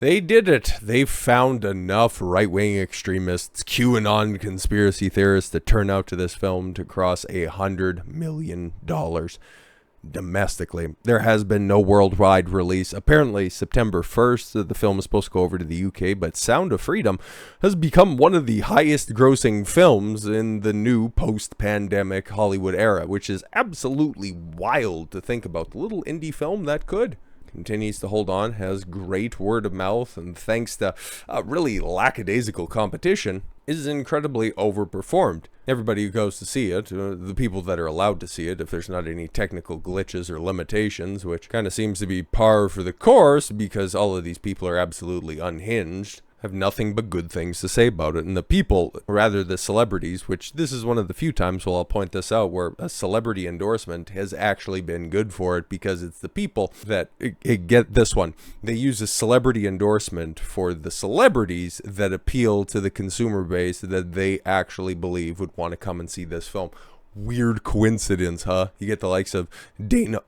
They did it. They found enough right-wing extremists, QAnon conspiracy theorists to turn out to this film to cross $100 million domestically. There has been no worldwide release. Apparently, September 1st, the film is supposed to go over to the UK, but Sound of Freedom has become one of the highest grossing films in the new post-pandemic Hollywood era, which is absolutely wild to think about. The little indie film that could. Continues to hold on, has great word of mouth, and thanks to really lackadaisical competition, is incredibly overperformed. Everybody who goes to see it, the people that are allowed to see it, if there's not any technical glitches or limitations, which kind of seems to be par for the course because all of these people are absolutely unhinged, have nothing but good things to say about it. And the people, rather the celebrities, which this is one of the few times, well, I'll point this out, where a celebrity endorsement has actually been good for it, because it's the people that get this one. They use a celebrity endorsement for the celebrities that appeal to the consumer base that they actually believe would want to come and see this film. Weird coincidence, huh? You get the likes of Dana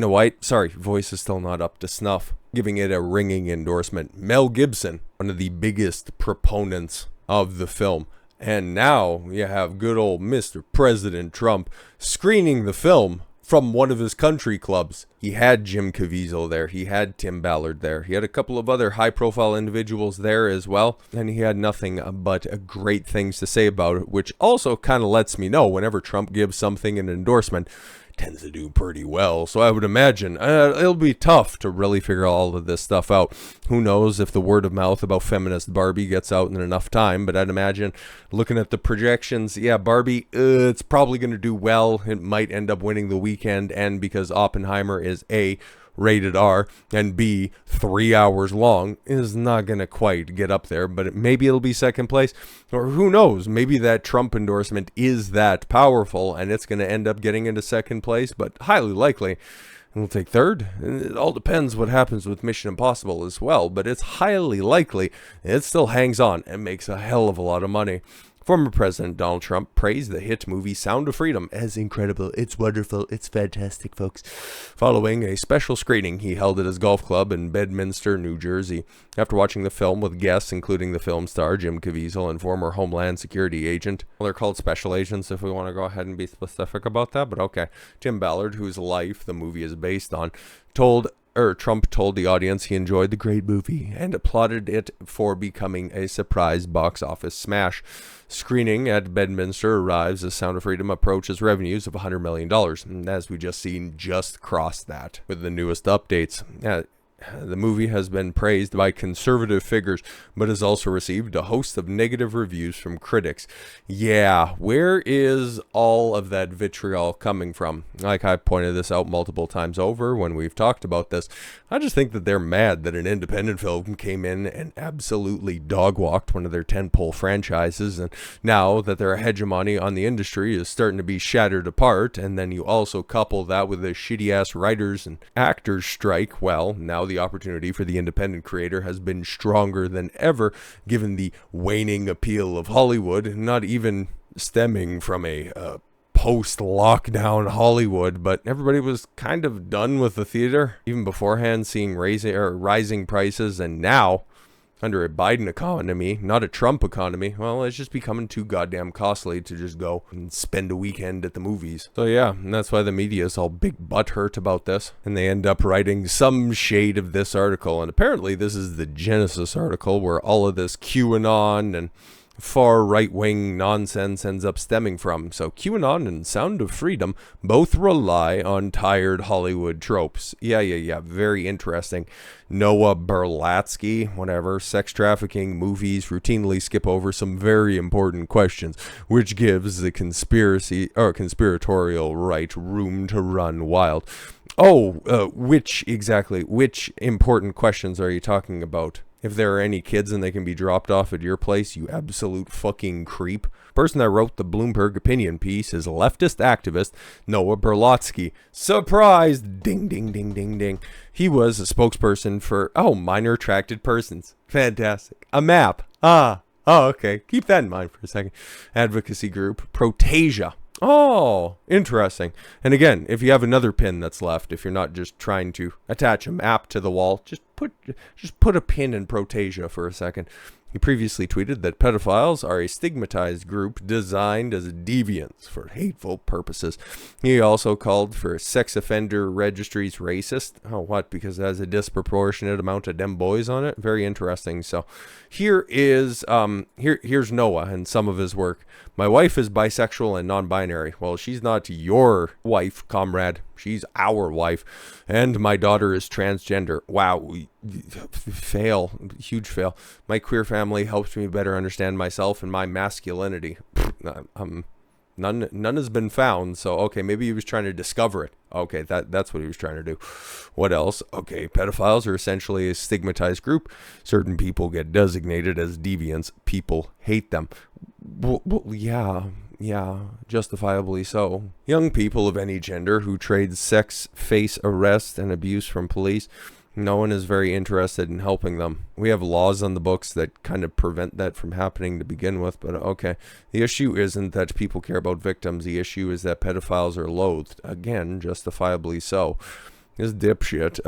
White, sorry, voice is still not up to snuff, giving it a ringing endorsement. Mel Gibson, one of the biggest proponents of the film. And now you have good old Mr. President Trump screening the film from one of his country clubs. He had Jim Caviezel there. He had Tim Ballard there. He had a couple of other high-profile individuals there as well. And he had nothing but great things to say about it, which also kind of lets me know whenever Trump gives something an endorsement, tends to do pretty well. So I would imagine it'll be tough to really figure all of this stuff out. Who knows if the word of mouth about feminist Barbie gets out in enough time, but I'd imagine looking at the projections, yeah, Barbie, it's probably going to do well. It might end up winning the weekend, and because Oppenheimer is A, rated R, and B, 3 hours long, is not going to quite get up there, but maybe it'll be second place, or who knows, maybe that Trump endorsement is that powerful and it's going to end up getting into second place, but highly likely it'll take third. It all depends what happens with Mission Impossible as well, but it's highly likely it still hangs on and makes a hell of a lot of money. Former President Donald Trump praised the hit movie Sound of Freedom as incredible. It's wonderful. It's fantastic, folks. Following a special screening he held at his golf club in Bedminster, New Jersey. After watching the film with guests including the film star Jim Caviezel and former Homeland Security agent. Well, they're called special agents if we want to go ahead and be specific about that, but okay. Tim Ballard, whose life the movie is based on, Trump told the audience he enjoyed the great movie and applauded it for becoming a surprise box office smash. Screening at Bedminster arrives as Sound of Freedom approaches revenues of $100 million, and as we just seen, just crossed that with the newest updates. The movie has been praised by conservative figures, but has also received a host of negative reviews from critics. Yeah, where is all of that vitriol coming from? Like I pointed this out multiple times over when we've talked about this. I just think that they're mad that an independent film came in and absolutely dog-walked one of their tentpole franchises, and now that their hegemony on the industry is starting to be shattered apart, and then you also couple that with a shitty-ass writers and actors strike, well, now the opportunity for the independent creator has been stronger than ever, given the waning appeal of Hollywood, not even stemming from a post-lockdown Hollywood, but everybody was kind of done with the theater, even beforehand, seeing rising prices, and now, under a Biden economy, not a Trump economy, well, it's just becoming too goddamn costly to just go and spend a weekend at the movies. So yeah, and that's why the media is all big butthurt about this, and they end up writing some shade of this article, and apparently this is the Genesis article where all of this QAnon and far right-wing nonsense ends up stemming from. So QAnon and Sound of Freedom both rely on tired Hollywood tropes. Yeah, very interesting. Noah Berlatsky, whatever, sex trafficking movies routinely skip over some very important questions, which gives the conspiratorial right room to run wild. Which important questions are you talking about? If there are any kids and they can be dropped off at your place, you absolute fucking creep. Person that wrote the Bloomberg opinion piece is leftist activist Noah Berlatsky. Surprise! Ding, ding, ding, ding, ding. He was a spokesperson for, minor attracted persons. Fantastic. A map. Okay. Keep that in mind for a second. Advocacy group Protasia. Oh, interesting. And again, if you have another pin that's left, if you're not just trying to attach a map to the wall, just put a pin in Protasia for a second. He previously tweeted that pedophiles are a stigmatized group designed as deviants for hateful purposes. He also called for sex offender registries racist. Oh, what? Because it has a disproportionate amount of dem boys on it? Very interesting. So here's Noah and some of his work. My wife is bisexual and non-binary. Well, she's not your wife, comrade. She's our wife. And my daughter is transgender. Wow. Fail. Huge fail. My queer family helps me better understand myself and my masculinity. None has been found. So, okay, maybe he was trying to discover it. Okay, that's what he was trying to do. What else? Okay, pedophiles are essentially a stigmatized group. Certain people get designated as deviants. People hate them. Well, yeah, justifiably so. Young people of any gender who trade sex face arrest and abuse from police. No one is very interested in helping them. We have laws on the books that kind of prevent that from happening to begin with, but okay. The issue isn't that people care about victims. The issue is that pedophiles are loathed. Again, justifiably so. This dipshit,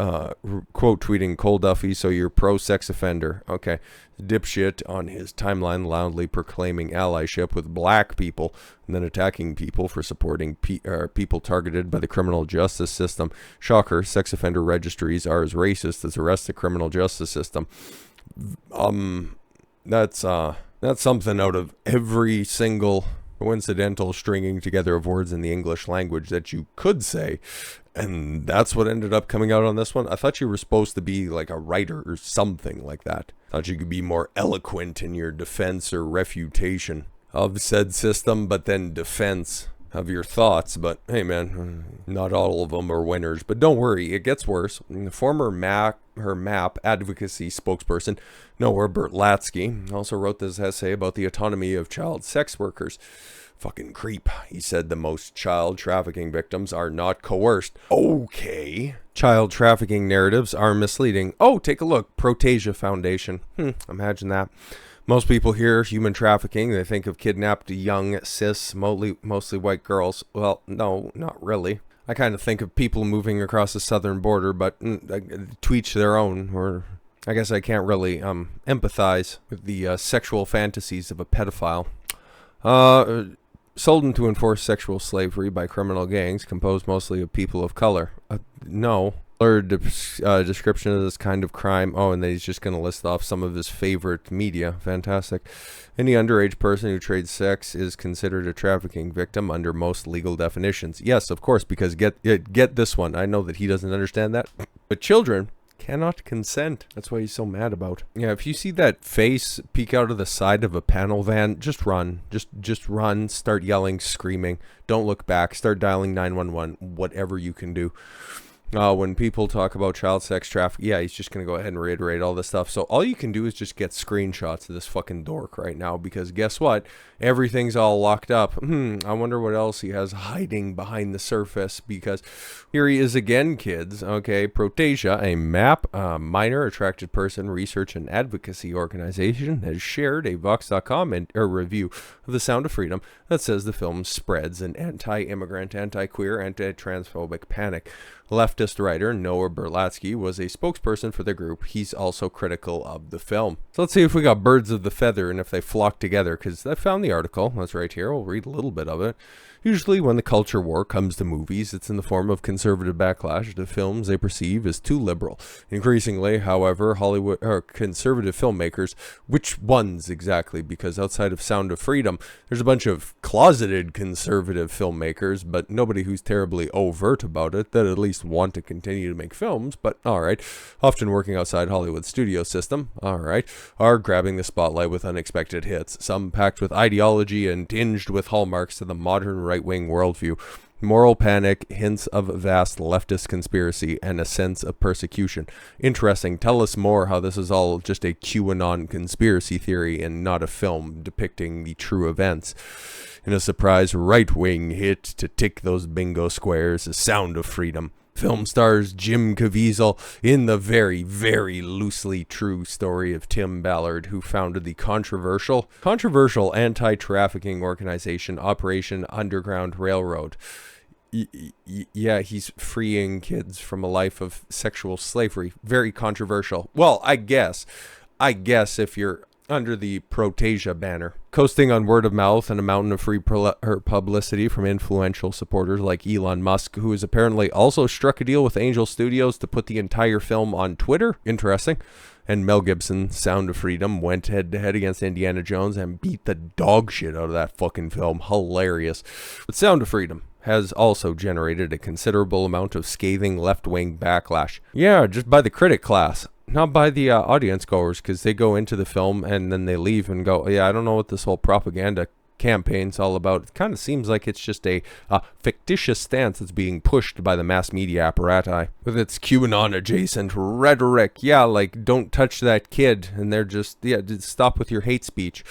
quote tweeting Cole Duffy, so you're pro-sex offender. Okay. Dipshit on his timeline loudly proclaiming allyship with black people and then attacking people for supporting people targeted by the criminal justice system. Shocker, sex offender registries are as racist as the rest of the criminal justice system. That's something out of every single coincidental stringing together of words in the English language that you could say. And that's what ended up coming out on this one. I thought you were supposed to be like a writer or something like that. Thought you could be more eloquent in your defense or refutation of said system, but then defense of your thoughts. But hey man, not all of them are winners. But don't worry, it gets worse. The former her MAP advocacy spokesperson, Noah Berlatsky, also wrote this essay about the autonomy of child sex workers. Fucking creep. He said the most child trafficking victims are not coerced. Okay. Child trafficking narratives are misleading. Oh, take a look. Protasia Foundation. Imagine that. Most people hear human trafficking, they think of kidnapped young, cis, mostly white girls. Well, no, not really. I kind of think of people moving across the southern border, but to each their own. Or I guess I can't really empathize with the sexual fantasies of a pedophile. Sold to enforce sexual slavery by criminal gangs composed mostly of people of color. No. Or description of this kind of crime. Oh, and then he's just going to list off some of his favorite media. Fantastic. Any underage person who trades sex is considered a trafficking victim under most legal definitions. Yes, of course, because get this one. I know that he doesn't understand that. But children cannot consent. That's what he's so mad about. Yeah, if you see that face peek out of the side of a panel van, just run. Just run. Start yelling, screaming. Don't look back. Start dialing 911. Whatever you can do. When people talk about child sex trafficking, yeah, he's just going to go ahead and reiterate all this stuff. So all you can do is just get screenshots of this fucking dork right now, because guess what? Everything's all locked up. I wonder what else he has hiding behind the surface, because here he is again, kids. Okay, Protasia, a MAP, minor attracted person research and advocacy organization, has shared a Vox.com review of The Sound of Freedom that says the film spreads an anti-immigrant, anti-queer, anti-transphobic panic. Leftist writer Noah Berlatsky was a spokesperson for the group. He's also critical of the film. So let's see if we got birds of the feather and if they flock together, because I found the article. That's right here. We'll read a little bit of it. Usually when the culture war comes to movies, it's in the form of conservative backlash to films they perceive as too liberal. Increasingly, however, Hollywood or conservative filmmakers, which ones exactly? Because outside of Sound of Freedom, there's a bunch of closeted conservative filmmakers, but nobody who's terribly overt about it, that at least want to continue to make films, but alright, often working outside Hollywood's studio system, alright, are grabbing the spotlight with unexpected hits, some packed with ideology and tinged with hallmarks to the modern right-wing worldview. Moral panic, hints of vast leftist conspiracy, and a sense of persecution. Interesting. Tell us more how this is all just a QAnon conspiracy theory and not a film depicting the true events. In a surprise right-wing hit to tick those bingo squares, The Sound of Freedom. Film stars Jim Caviezel in the very, very loosely true story of Tim Ballard, who founded the controversial anti-trafficking organization Operation Underground Railroad. Yeah, he's freeing kids from a life of sexual slavery. Very controversial. Well, I guess if you're under the Protesia banner. Coasting on word of mouth and a mountain of free publicity from influential supporters like Elon Musk, who has apparently also struck a deal with Angel Studios to put the entire film on Twitter. Interesting. And Mel Gibson, Sound of Freedom, went head-to-head against Indiana Jones and beat the dog shit out of that fucking film. Hilarious. But Sound of Freedom has also generated a considerable amount of scathing left-wing backlash. Yeah, just by the critic class. Not by the audience goers, because they go into the film and then they leave and go, yeah, I don't know what this whole propaganda campaign's all about. It kind of seems like it's just a fictitious stance that's being pushed by the mass media apparatus with its QAnon adjacent rhetoric. Yeah, like, don't touch that kid, and they're just, yeah, stop with your hate speech.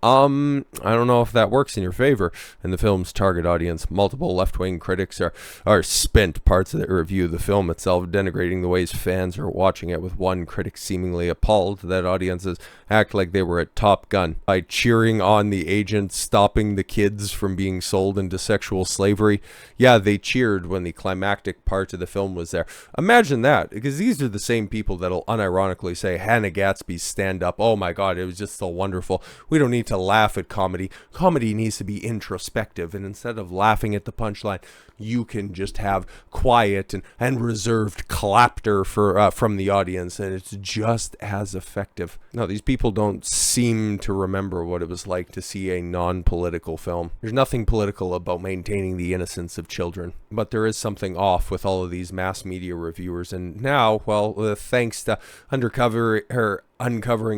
I don't know if that works in your favor. In the film's target audience, multiple left-wing critics are spent parts of their review of the film itself denigrating the ways fans are watching it, with one critic seemingly appalled that audiences act like they were at Top Gun by cheering on the agents stopping the kids from being sold into sexual slavery. Yeah, they cheered when the climactic part of the film was there. Imagine that, because these are the same people that'll unironically say Hannah Gatsby's stand-up, oh my god, it was just so wonderful. We don't need to laugh at comedy. Comedy needs to be introspective, and instead of laughing at the punchline, you can just have quiet and reserved clapter from the audience, and it's just as effective. No, these people don't seem to remember what it was like to see a non-political film. There's nothing political about maintaining the innocence of children, but there is something off with all of these mass media reviewers, and now, well, thanks to uncovering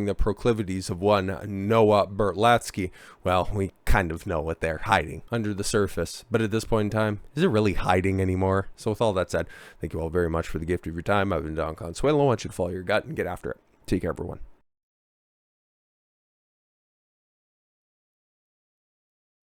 the proclivities of one Noah Berlatsky, well, we kind of know what they're hiding under the surface. But at this point in time, is it really hiding anymore? So with all that said, thank you all very much for the gift of your time. I've been Don Consuelo. I want you to follow your gut and get after it. Take care, everyone.